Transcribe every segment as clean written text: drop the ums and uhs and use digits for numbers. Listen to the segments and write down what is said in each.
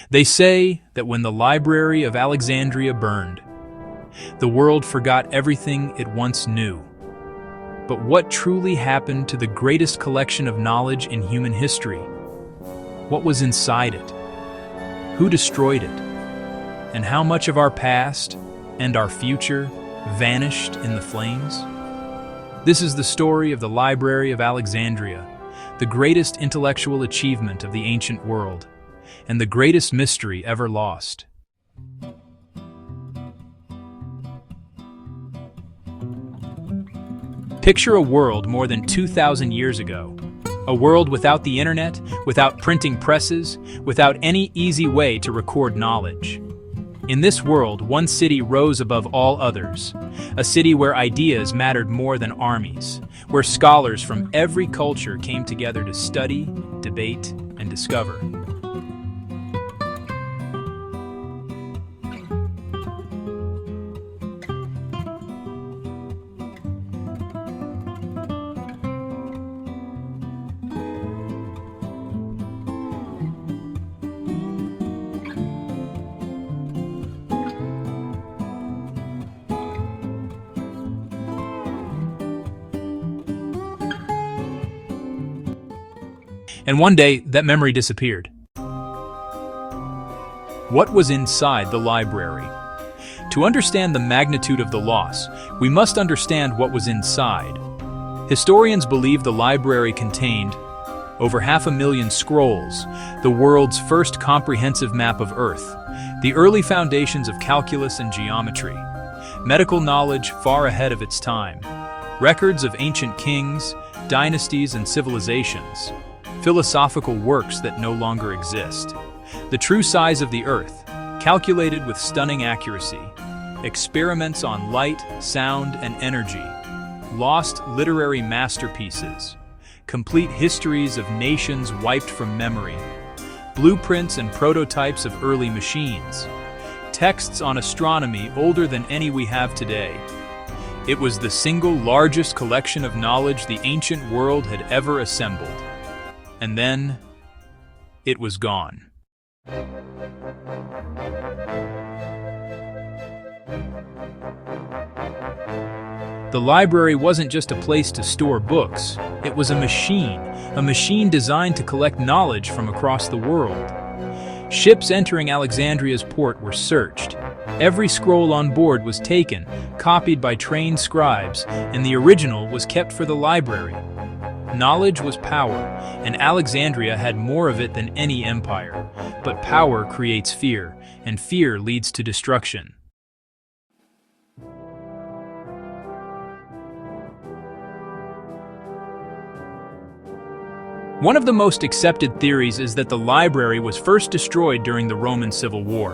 They say that when the Library of Alexandria burned, the world forgot everything it once knew. But what truly happened to the greatest collection of knowledge in human history? What was inside it? Who destroyed it? And how much of our past and our future vanished in the flames? This is the story of the Library of Alexandria, the greatest intellectual achievement of the ancient world, and the greatest mystery ever lost. Picture a world more than 2,000 years ago. A world without the internet, without printing presses, without any easy way to record knowledge. In this world, one city rose above all others, a city where ideas mattered more than armies, where scholars from every culture came together to study, debate, and discover. And one day, that memory disappeared. What was inside the library? To understand the magnitude of the loss, we must understand what was inside. Historians believe the library contained over 500,000 scrolls, the world's first comprehensive map of Earth, the early foundations of calculus and geometry, medical knowledge far ahead of its time, records of ancient kings, dynasties, and civilizations, philosophical works that no longer exist, the true size of the Earth, calculated with stunning accuracy, experiments on light, sound, and energy, lost literary masterpieces, complete histories of nations wiped from memory, blueprints and prototypes of early machines, texts on astronomy older than any we have today. It was the single largest collection of knowledge the ancient world had ever assembled. And then, it was gone. The library wasn't just a place to store books, it was a machine designed to collect knowledge from across the world. Ships entering Alexandria's port were searched. Every scroll on board was taken, copied by trained scribes, and the original was kept for the library. Knowledge was power, and Alexandria had more of it than any empire. But power creates fear, and fear leads to destruction. One of the most accepted theories is that the library was first destroyed during the Roman Civil War.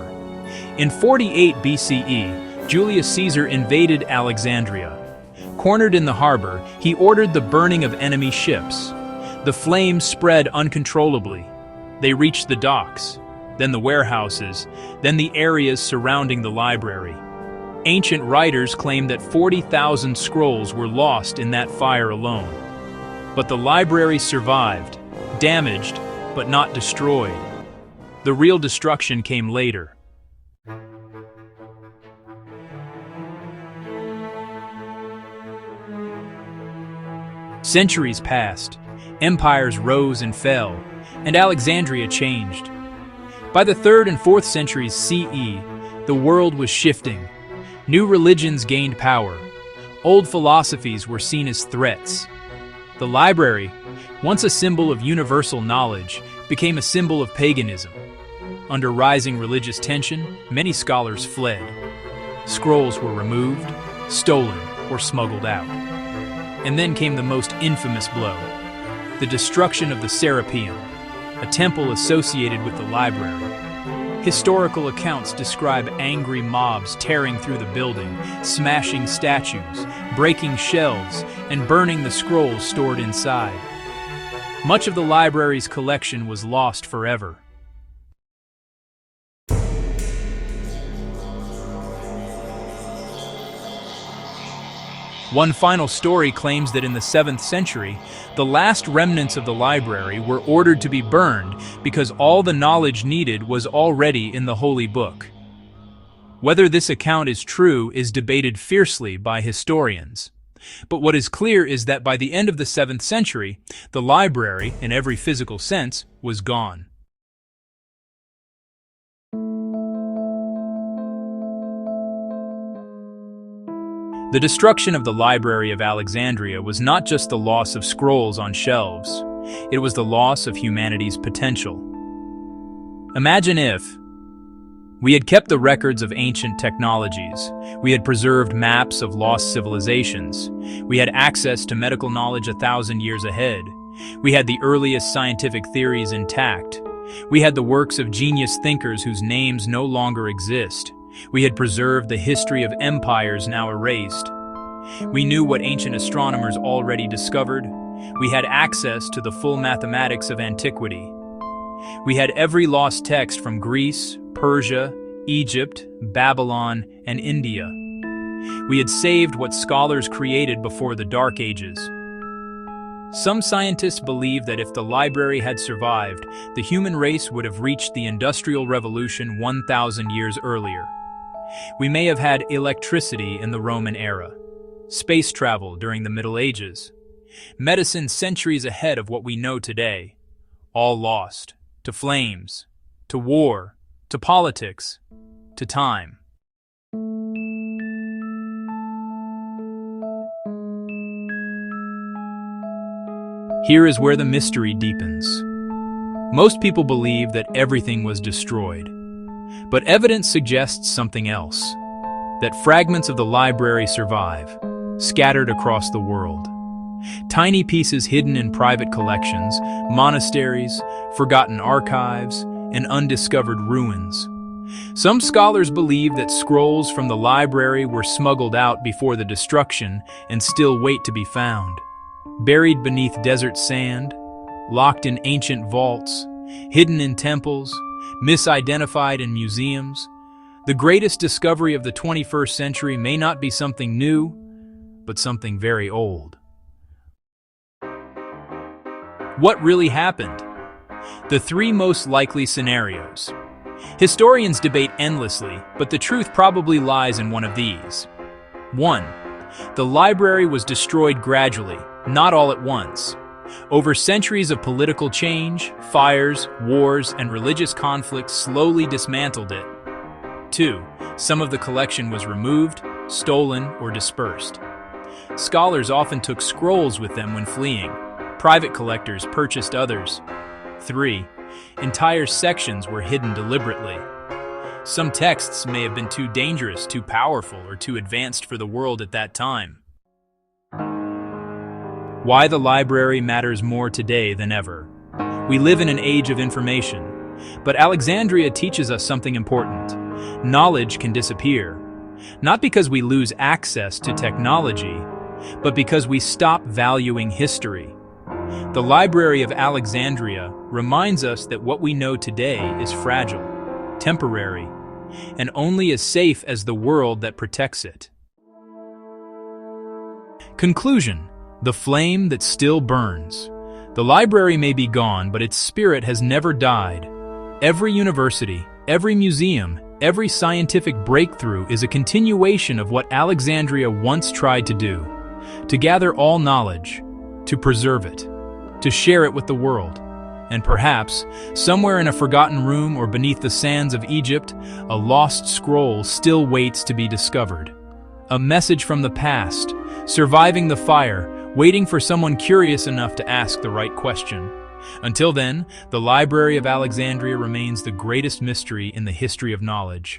In 48 BCE, Julius Caesar invaded Alexandria. Cornered in the harbor, he ordered the burning of enemy ships. The flames spread uncontrollably. They reached the docks, then the warehouses, then the areas surrounding the library. Ancient writers claim that 40,000 scrolls were lost in that fire alone. But the library survived, damaged, but not destroyed. The real destruction came later. Centuries passed, empires rose and fell, and Alexandria changed. By the 3rd and 4th centuries CE, the world was shifting. New religions gained power. Old philosophies were seen as threats. The library, once a symbol of universal knowledge, became a symbol of paganism. Under rising religious tension, many scholars fled. Scrolls were removed, stolen, or smuggled out. And then came the most infamous blow, the destruction of the Serapeum, a temple associated with the library. Historical accounts describe angry mobs tearing through the building, smashing statues, breaking shelves, and burning the scrolls stored inside. Much of the library's collection was lost forever. One final story claims that in the 7th century, the last remnants of the library were ordered to be burned because all the knowledge needed was already in the Holy Book. Whether this account is true is debated fiercely by historians. But what is clear is that by the end of the 7th century, the library, in every physical sense, was gone. The destruction of the Library of Alexandria was not just the loss of scrolls on shelves, it was the loss of humanity's potential. Imagine if we had kept the records of ancient technologies, we had preserved maps of lost civilizations, we had access to medical knowledge 1,000 years ahead, we had the earliest scientific theories intact, we had the works of genius thinkers whose names no longer exist, we had preserved the history of empires now erased. We knew what ancient astronomers already discovered. We had access to the full mathematics of antiquity. We had every lost text from Greece, Persia, Egypt, Babylon, and India. We had saved what scholars created before the Dark Ages. Some scientists believe that if the library had survived, the human race would have reached the Industrial Revolution 1,000 years earlier. We may have had electricity in the Roman era, space travel during the Middle Ages, medicine centuries ahead of what we know today, all lost to flames, to war, to politics, to time. Here is where the mystery deepens. Most people believe that everything was destroyed. But evidence suggests something else, that fragments of the library survive, scattered across the world. Tiny pieces hidden in private collections, monasteries, forgotten archives, and undiscovered ruins. Some scholars believe that scrolls from the library were smuggled out before the destruction and still wait to be found. Buried beneath desert sand, locked in ancient vaults, hidden in temples, misidentified in museums. The greatest discovery of the 21st century may not be something new, but something very old. What really happened? The 3 most likely scenarios. Historians debate endlessly, but the truth probably lies in one of these. 1. The library was destroyed gradually, not all at once. Over centuries of political change, fires, wars, and religious conflicts slowly dismantled it. 2. Some of the collection was removed, stolen, or dispersed. Scholars often took scrolls with them when fleeing. Private collectors purchased others. 3. Entire sections were hidden deliberately. Some texts may have been too dangerous, too powerful, or too advanced for the world at that time. Why the library matters more today than ever. We live in an age of information, but Alexandria teaches us something important. Knowledge can disappear, not because we lose access to technology, but because we stop valuing history. The Library of Alexandria reminds us that what we know today is fragile, temporary, and only as safe as the world that protects it. Conclusion. The flame that still burns. The library may be gone, but its spirit has never died. Every university, every museum, every scientific breakthrough is a continuation of what Alexandria once tried to do. To gather all knowledge, to preserve it, to share it with the world. And perhaps, somewhere in a forgotten room or beneath the sands of Egypt, a lost scroll still waits to be discovered. A message from the past, surviving the fire, waiting for someone curious enough to ask the right question. Until then, the Library of Alexandria remains the greatest mystery in the history of knowledge.